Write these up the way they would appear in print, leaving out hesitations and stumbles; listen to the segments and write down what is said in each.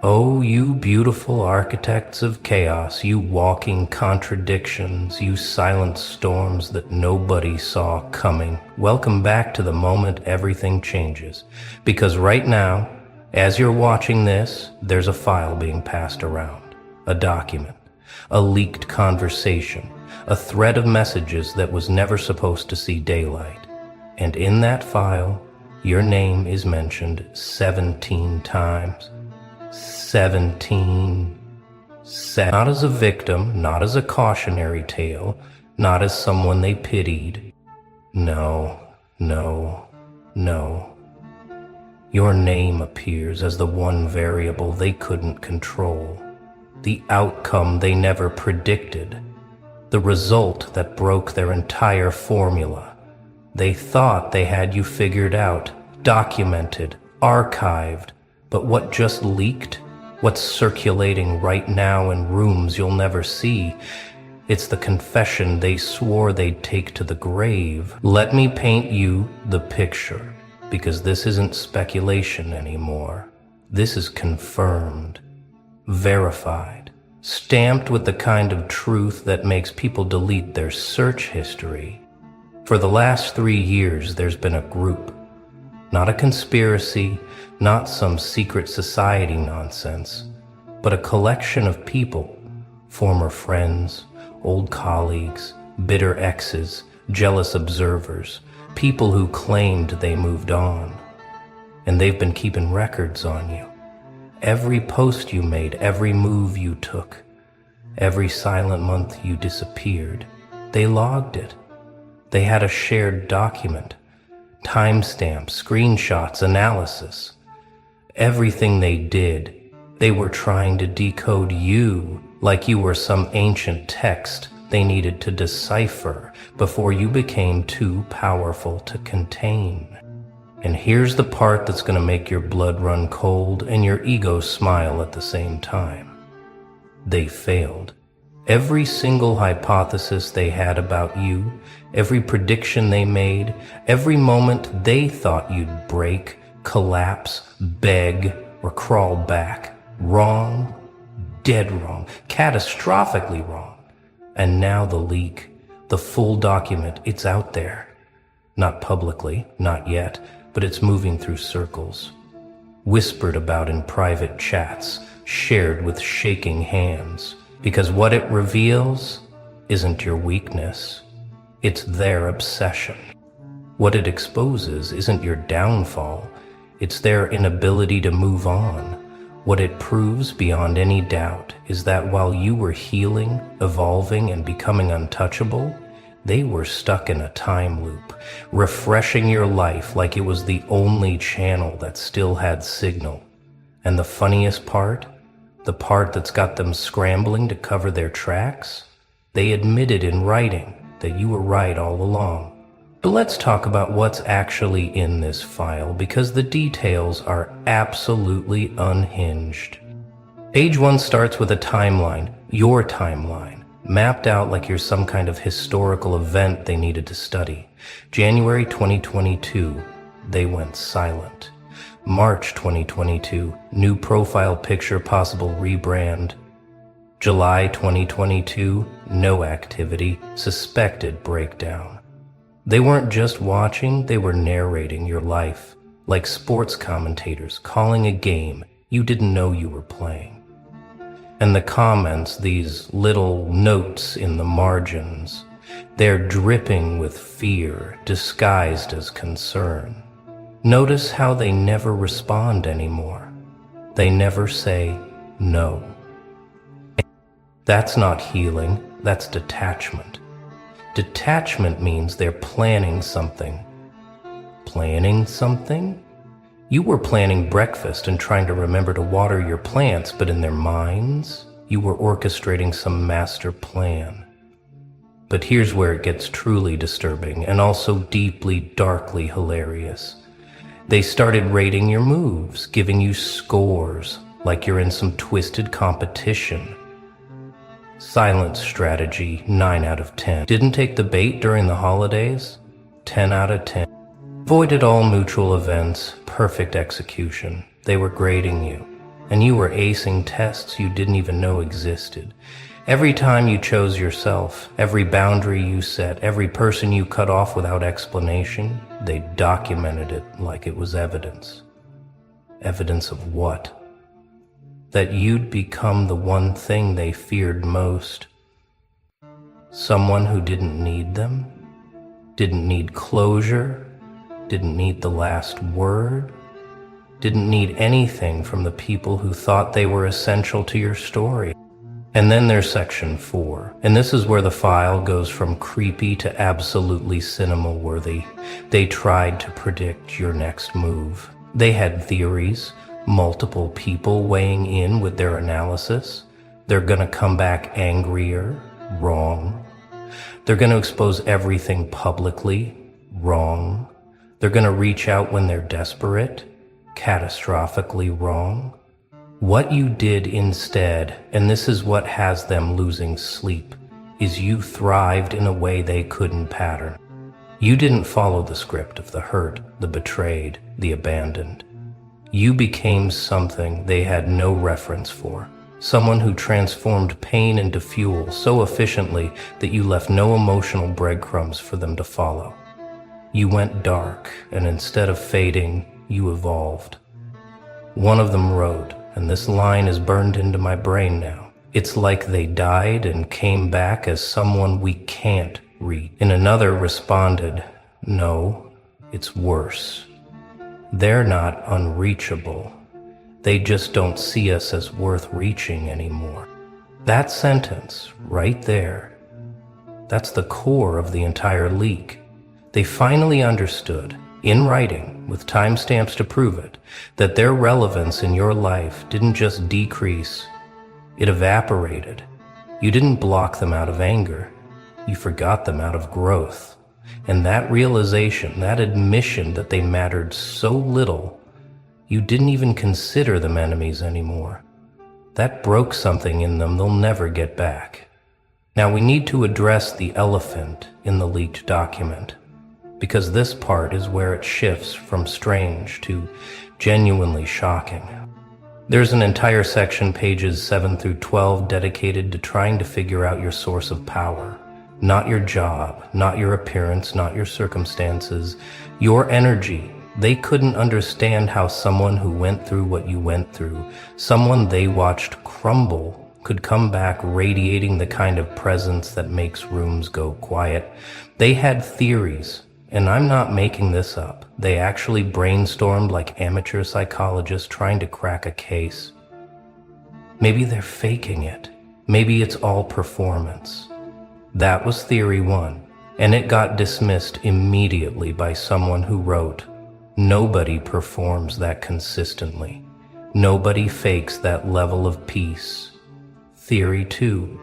Oh, you beautiful architects of chaos, you walking contradictions, you silent storms that nobody saw coming. Welcome back to the moment everything changes. Because right now, as you're watching this, there's a file being passed around. A document. A leaked conversation. A thread of messages that was never supposed to see daylight. And in that file, your name is mentioned 17 times. 17. Not as a victim, not as a cautionary tale, not as someone they pitied. No, no, no. Your name appears as the one variable they couldn't control, the outcome they never predicted, the result that broke their entire formula. They thought they had you figured out, documented, archived, but what just leaked? What's circulating right now in rooms you'll never see? It's the confession they swore they'd take to the grave. Let me paint you the picture, because this isn't speculation anymore. This is confirmed, verified, stamped with the kind of truth that makes people delete their search history. For the last 3 years, there's been a group. Not a conspiracy, not some secret society nonsense, but a collection of people, former friends, old colleagues, bitter exes, jealous observers, people who claimed they moved on. And they've been keeping records on you. Every post you made, every move you took, every silent month you disappeared, they logged it. They had a shared document. Timestamps, screenshots, analysis. Everything they did, they were trying to decode you like you were some ancient text they needed to decipher before you became too powerful to contain. And here's the part that's going to make your blood run cold and your ego smile at the same time. They failed. Every single hypothesis they had about you, every prediction they made, every moment they thought you'd break, collapse, beg, or crawl back. Wrong, dead wrong, catastrophically wrong. And now the leak, the full document, it's out there. Not publicly, not yet, but it's moving through circles. Whispered about in private chats, shared with shaking hands. Because what it reveals isn't your weakness, it's their obsession. What it exposes isn't your downfall, it's their inability to move on. What it proves beyond any doubt is that while you were healing, evolving, and becoming untouchable, they were stuck in a time loop, refreshing your life like it was the only channel that still had signal. And the funniest part? The part that's got them scrambling to cover their tracks? They admitted in writing that you were right all along. But let's talk about what's actually in this file, because the details are absolutely unhinged. Page 1 starts with a timeline, your timeline, mapped out like you're some kind of historical event they needed to study. January 2022, they went silent. March 2022, new profile picture, possible rebrand. July 2022, no activity, suspected breakdown. They weren't just watching, they were narrating your life, like sports commentators calling a game you didn't know you were playing. And the comments, these little notes in the margins, they're dripping with fear disguised as concern. Notice how they never respond anymore. They never say no. That's not healing, that's detachment. Detachment means they're planning something. Planning something? You were planning breakfast and trying to remember to water your plants, but in their minds, you were orchestrating some master plan. But here's where it gets truly disturbing and also deeply, darkly hilarious. They started rating your moves, giving you scores, like you're in some twisted competition. Silent strategy, 9 out of 10. Didn't take the bait during the holidays? 10 out of 10. Avoided all mutual events, perfect execution. They were grading you. and you were acing tests you didn't even know existed. Every time you chose yourself, every boundary you set, every person you cut off without explanation, they documented it like it was evidence. Evidence of what? That you'd become the one thing they feared most. Someone who didn't need them, didn't need closure, didn't need the last word, didn't need anything from the people who thought they were essential to your story. And then there's section 4, and this is where the file goes from creepy to absolutely cinema-worthy. They tried to predict your next move. They had theories, multiple people weighing in with their analysis. They're gonna come back angrier, wrong. They're gonna expose everything publicly, wrong. They're gonna reach out when they're desperate, catastrophically wrong. What you did instead, and this is what has them losing sleep, is you thrived in a way they couldn't pattern. You didn't follow the script of the hurt, the betrayed, the abandoned. You became something they had no reference for, someone who transformed pain into fuel so efficiently that you left no emotional breadcrumbs for them to follow. You went dark, and instead of fading, you evolved. One of them wrote, and this line is burned into my brain now, "It's like they died and came back as someone we can't reach." And another responded, "No, it's worse. They're not unreachable. They just don't see us as worth reaching anymore." That sentence, right there, that's the core of the entire leak. They finally understood, in writing, with timestamps to prove it, that their relevance in your life didn't just decrease, it evaporated. You didn't block them out of anger, you forgot them out of growth. And that realization, that admission that they mattered so little, you didn't even consider them enemies anymore. That broke something in them they'll never get back. Now we need to address the elephant in the leaked document, because this part is where it shifts from strange to genuinely shocking. There's an entire section, pages 7 through 12, dedicated to trying to figure out your source of power. Not your job, not your appearance, not your circumstances, your energy. They couldn't understand how someone who went through what you went through, someone they watched crumble, could come back radiating the kind of presence that makes rooms go quiet. They had theories. And I'm not making this up. They actually brainstormed like amateur psychologists trying to crack a case. Maybe they're faking it. Maybe it's all performance. That was theory 1, and it got dismissed immediately by someone who wrote, "Nobody performs that consistently. Nobody fakes that level of peace." Theory 2,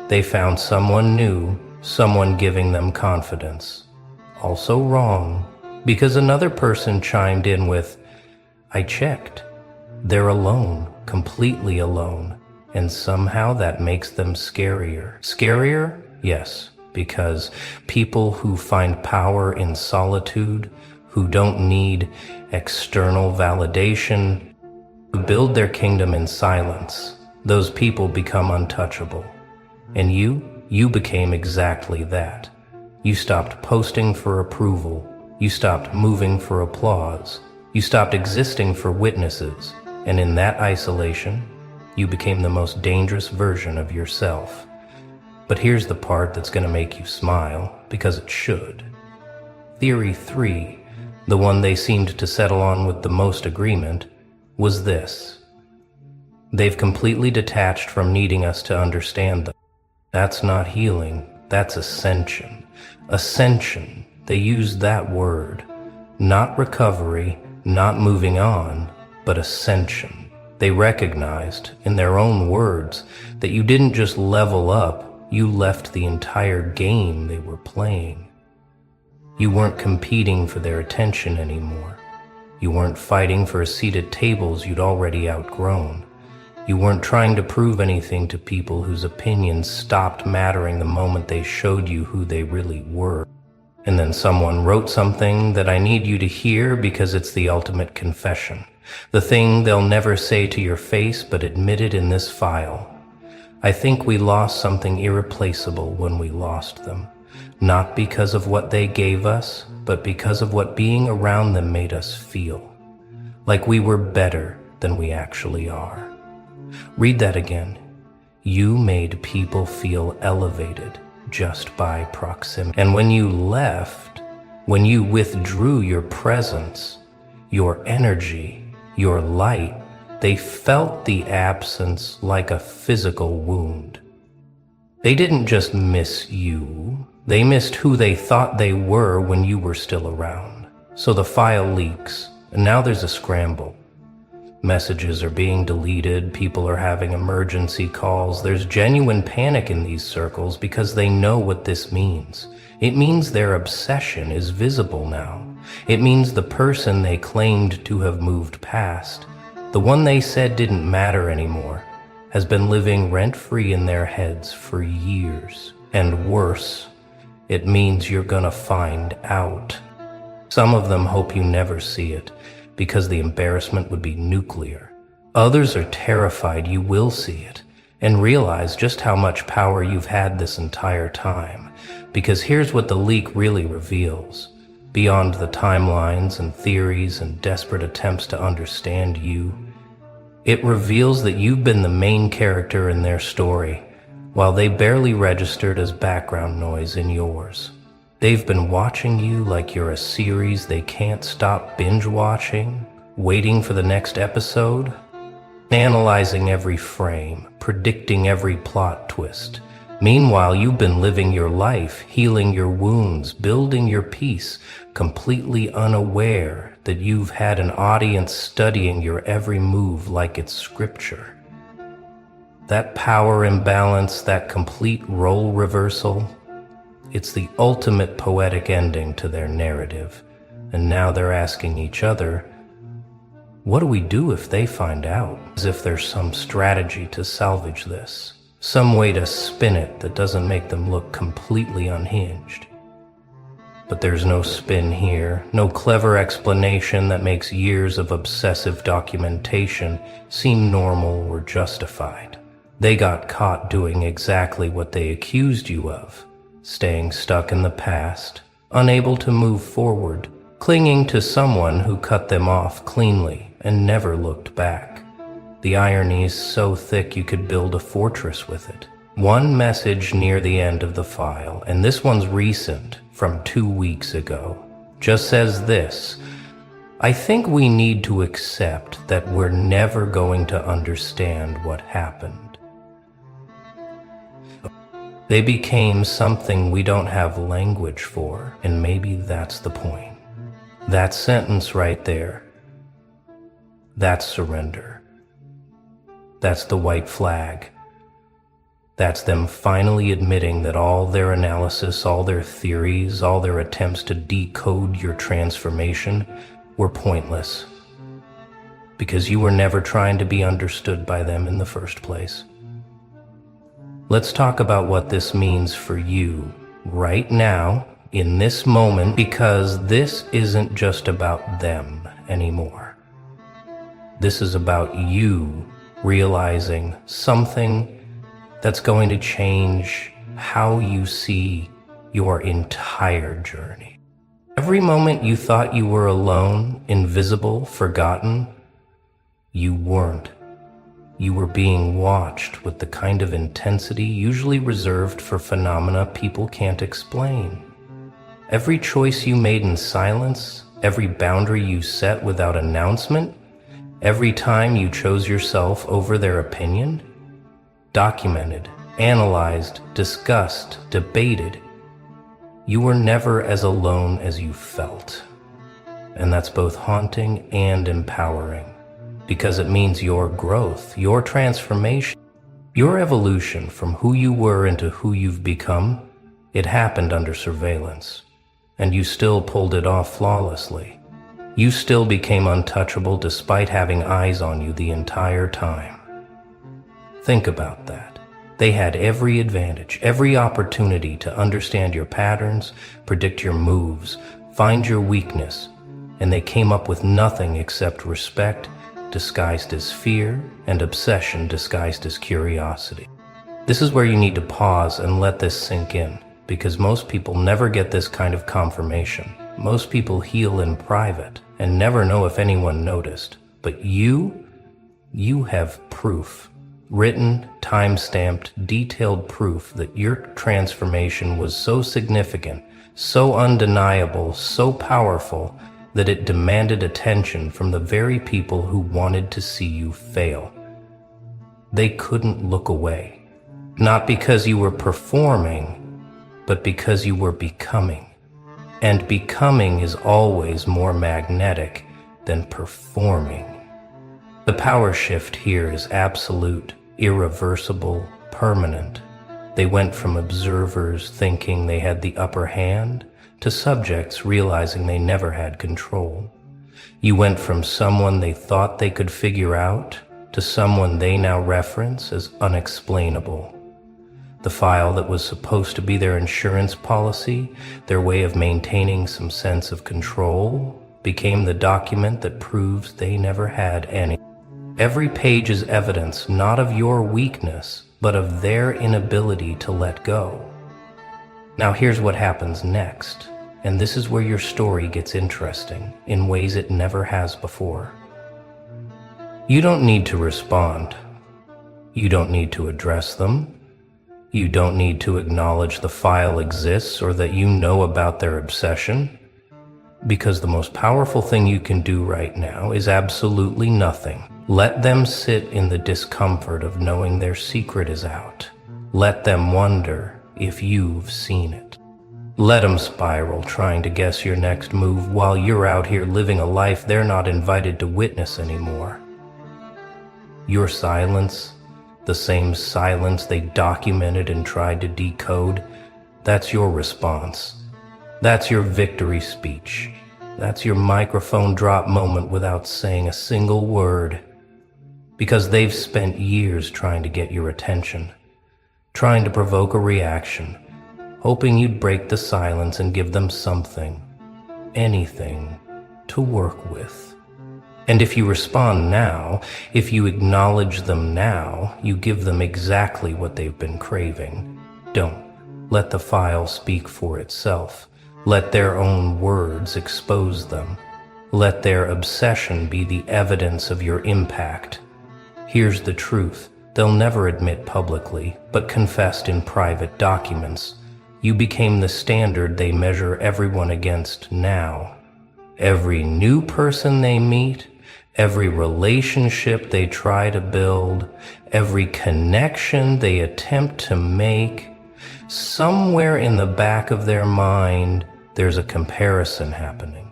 they found someone new, someone giving them confidence. Also wrong, because another person chimed in with, "I checked. They're alone, completely alone, and somehow that makes them scarier." Scarier? Yes, because people who find power in solitude, who don't need external validation, who build their kingdom in silence, those people become untouchable. And you became exactly that. You stopped posting for approval. You stopped moving for applause. You stopped existing for witnesses. And in that isolation, you became the most dangerous version of yourself. But here's the part that's going to make you smile, because it should. Theory 3, the one they seemed to settle on with the most agreement, was this. They've completely detached from needing us to understand them. That's not healing, that's ascension. Ascension, they used that word. Not recovery, not moving on, but ascension. They recognized, in their own words, that you didn't just level up, you left the entire game they were playing. You weren't competing for their attention anymore. You weren't fighting for a seat at tables you'd already outgrown. You weren't trying to prove anything to people whose opinions stopped mattering the moment they showed you who they really were. And then someone wrote something that I need you to hear because it's the ultimate confession. The thing they'll never say to your face but admit it in this file. I think we lost something irreplaceable when we lost them. Not because of what they gave us, but because of what being around them made us feel. Like we were better than we actually are. Read that again. You made people feel elevated just by proximity. And when you left, when you withdrew your presence, your energy, your light, they felt the absence like a physical wound. They didn't just miss you, they missed who they thought they were when you were still around. So the file leaks, and now there's a scramble. Messages are being deleted, people are having emergency calls. There's genuine panic in these circles because they know what this means. It means their obsession is visible now. It means the person they claimed to have moved past, the one they said didn't matter anymore, has been living rent-free in their heads for years. And worse, it means you're gonna find out. Some of them hope you never see it, because the embarrassment would be nuclear. Others are terrified you will see it, and realize just how much power you've had this entire time. Because here's what the leak really reveals. Beyond the timelines and theories and desperate attempts to understand you, it reveals that you've been the main character in their story, while they barely registered as background noise in yours. They've been watching you like you're a series they can't stop binge-watching, waiting for the next episode, analyzing every frame, predicting every plot twist. Meanwhile, you've been living your life, healing your wounds, building your peace, completely unaware that you've had an audience studying your every move like it's scripture. That power imbalance, that complete role reversal, it's the ultimate poetic ending to their narrative. And now they're asking each other, what do we do if they find out? As if there's some strategy to salvage this. Some way to spin it that doesn't make them look completely unhinged. But there's no spin here, no clever explanation that makes years of obsessive documentation seem normal or justified. They got caught doing exactly what they accused you of, staying stuck in the past, unable to move forward, clinging to someone who cut them off cleanly and never looked back. The irony's so thick you could build a fortress with it. One message near the end of the file, and this one's recent, from 2 weeks ago, just says this: I think we need to accept that we're never going to understand what happened. They became something we don't have language for, and maybe that's the point. That sentence right there, that's surrender. That's the white flag. That's them finally admitting that all their analysis, all their theories, all their attempts to decode your transformation were pointless. Because you were never trying to be understood by them in the first place. Let's talk about what this means for you right now, in this moment, because this isn't just about them anymore. This is about you realizing something that's going to change how you see your entire journey. Every moment you thought you were alone, invisible, forgotten, you weren't. You were being watched with the kind of intensity usually reserved for phenomena people can't explain. Every choice you made in silence, every boundary you set without announcement, every time you chose yourself over their opinion, documented, analyzed, discussed, debated, you were never as alone as you felt. And that's both haunting and empowering, because it means your growth, your transformation, your evolution from who you were into who you've become, it happened under surveillance, and you still pulled it off flawlessly. You still became untouchable despite having eyes on you the entire time. Think about that. They had every advantage, every opportunity to understand your patterns, predict your moves, find your weakness, and they came up with nothing except respect, disguised as fear and obsession disguised as curiosity. This is where you need to pause and let this sink in, because most people never get this kind of confirmation. Most people heal in private and never know if anyone noticed. But you have proof. Written, time-stamped, detailed proof that your transformation was so significant, so undeniable, so powerful, that it demanded attention from the very people who wanted to see you fail. They couldn't look away. Not because you were performing, but because you were becoming. And becoming is always more magnetic than performing. The power shift here is absolute, irreversible, permanent. They went from observers thinking they had the upper hand to subjects realizing they never had control. You went from someone they thought they could figure out to someone they now reference as unexplainable. The file that was supposed to be their insurance policy, their way of maintaining some sense of control, became the document that proves they never had any. Every page is evidence not of your weakness, but of their inability to let go. Now here's what happens next, and this is where your story gets interesting in ways it never has before. You don't need to respond. You don't need to address them. You don't need to acknowledge the file exists or that you know about their obsession, because the most powerful thing you can do right now is absolutely nothing. Let them sit in the discomfort of knowing their secret is out. Let them wonder if you've seen it. Let them spiral trying to guess your next move while you're out here living a life they're not invited to witness anymore. Your silence, the same silence they documented and tried to decode, that's your response. That's your victory speech. That's your microphone drop moment without saying a single word. Because they've spent years trying to get your attention, trying to provoke a reaction, hoping you'd break the silence and give them something, anything, to work with. And if you respond now, if you acknowledge them now, you give them exactly what they've been craving. Don't let the file speak for itself. Let their own words expose them. Let their obsession be the evidence of your impact. Here's the truth. They'll never admit publicly, but confessed in private documents. You became the standard they measure everyone against now. Every new person they meet, every relationship they try to build, every connection they attempt to make, somewhere in the back of their mind, there's a comparison happening.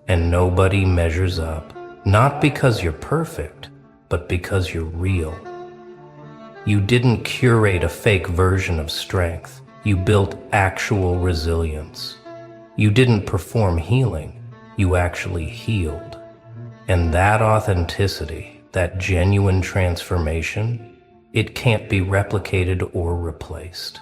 And nobody measures up. Not because you're perfect, but because you're real. You didn't curate a fake version of strength. You built actual resilience. You didn't perform healing. You actually healed. And that authenticity, that genuine transformation, it can't be replicated or replaced.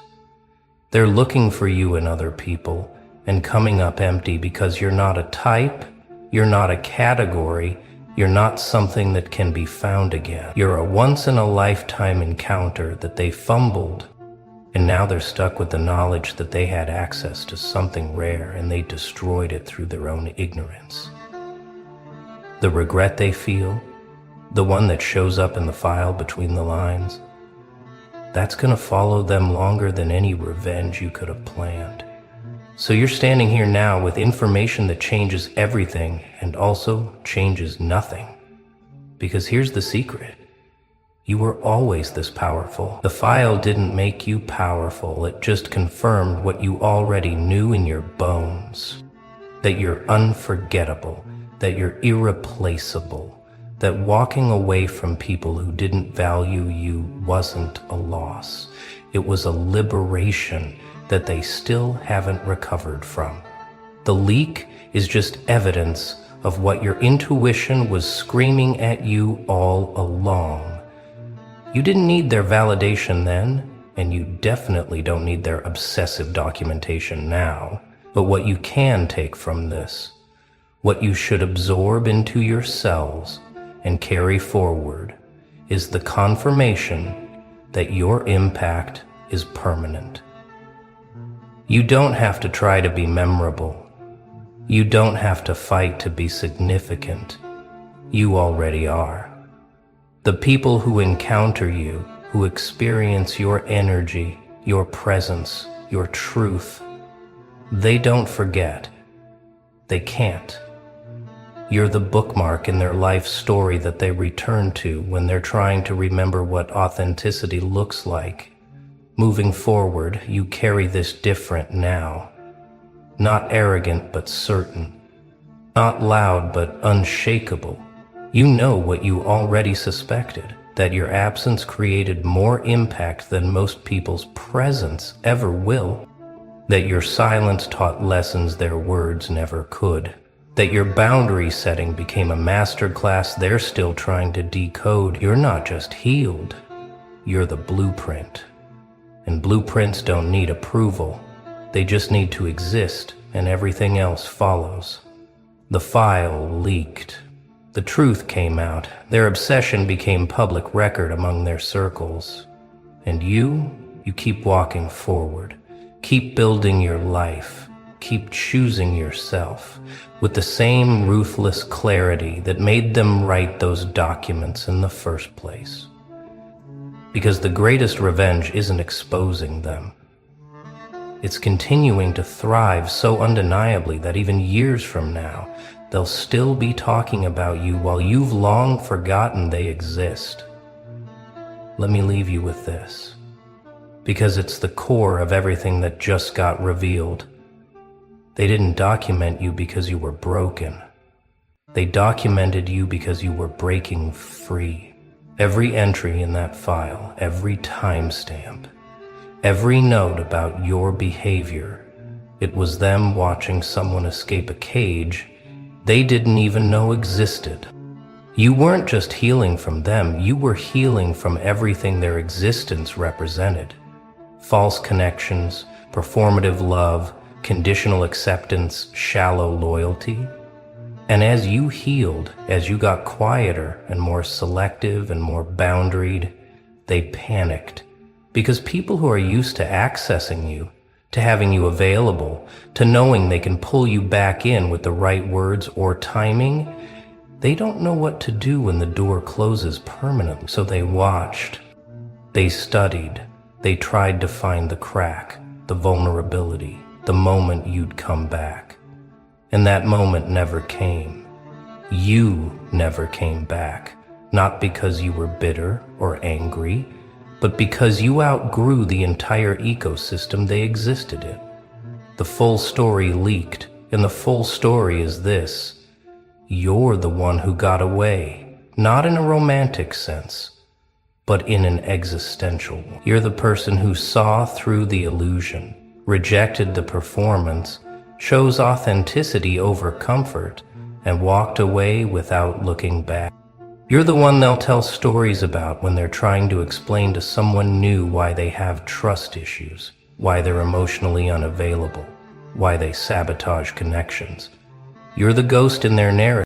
They're looking for you in other people and coming up empty because you're not a type, you're not a category, you're not something that can be found again. You're a once-in-a-lifetime encounter that they fumbled, and now they're stuck with the knowledge that they had access to something rare and they destroyed it through their own ignorance. The regret they feel, the one that shows up in the file between the lines, that's gonna follow them longer than any revenge you could have planned. So you're standing here now with information that changes everything and also changes nothing. Because here's the secret. You were always this powerful. The file didn't make you powerful. It just confirmed what you already knew in your bones. That you're unforgettable. That you're irreplaceable. That walking away from people who didn't value you wasn't a loss. It was a liberation that they still haven't recovered from. The leak is just evidence of what your intuition was screaming at you all along. You didn't need their validation then, and you definitely don't need their obsessive documentation now. But what you can take from this, What you should absorb into your cells and carry forward is the confirmation that your impact is permanent. You don't have to try to be memorable. You don't have to fight to be significant. You already are. The people who encounter you, who experience your energy, your presence, your truth, they don't forget. They can't. You're the bookmark in their life story that they return to when they're trying to remember what authenticity looks like. Moving forward, you carry this different now. Not arrogant but certain. Not loud but unshakable. You know what you already suspected, that your absence created more impact than most people's presence ever will. That your silence taught lessons their words never could. That your boundary setting became a masterclass they're still trying to decode. You're not just healed, you're the blueprint. And blueprints don't need approval. They just need to exist, and everything else follows. The file leaked. The truth came out. Their obsession became public record among their circles. And you keep walking forward. Keep building your life. Keep choosing yourself with the same ruthless clarity that made them write those documents in the first place. Because the greatest revenge isn't exposing them. It's continuing to thrive so undeniably that even years from now, they'll still be talking about you while you've long forgotten they exist. Let me leave you with this, because it's the core of everything that just got revealed. They didn't document you because you were broken. They documented you because you were breaking free. Every entry in that file, every timestamp, every note about your behavior, it was them watching someone escape a cage they didn't even know existed. You weren't just healing from them, you were healing from everything their existence represented. False connections, performative love, conditional acceptance, shallow loyalty. And as you healed, as you got quieter and more selective and more boundaried, they panicked. Because people who are used to accessing you, to having you available, to knowing they can pull you back in with the right words or timing, they don't know what to do when the door closes permanently. So they watched, they studied, they tried to find the crack, the vulnerability, the moment you'd come back. And that moment never came. You never came back, not because you were bitter or angry, but because you outgrew the entire ecosystem they existed in. The full story leaked, and the full story is this. You're the one who got away, not in a romantic sense, but in an existential one. You're the person who saw through the illusion, rejected the performance, chose authenticity over comfort, and walked away without looking back. You're the one they'll tell stories about when they're trying to explain to someone new why they have trust issues, why they're emotionally unavailable, why they sabotage connections. You're the ghost in their narrative.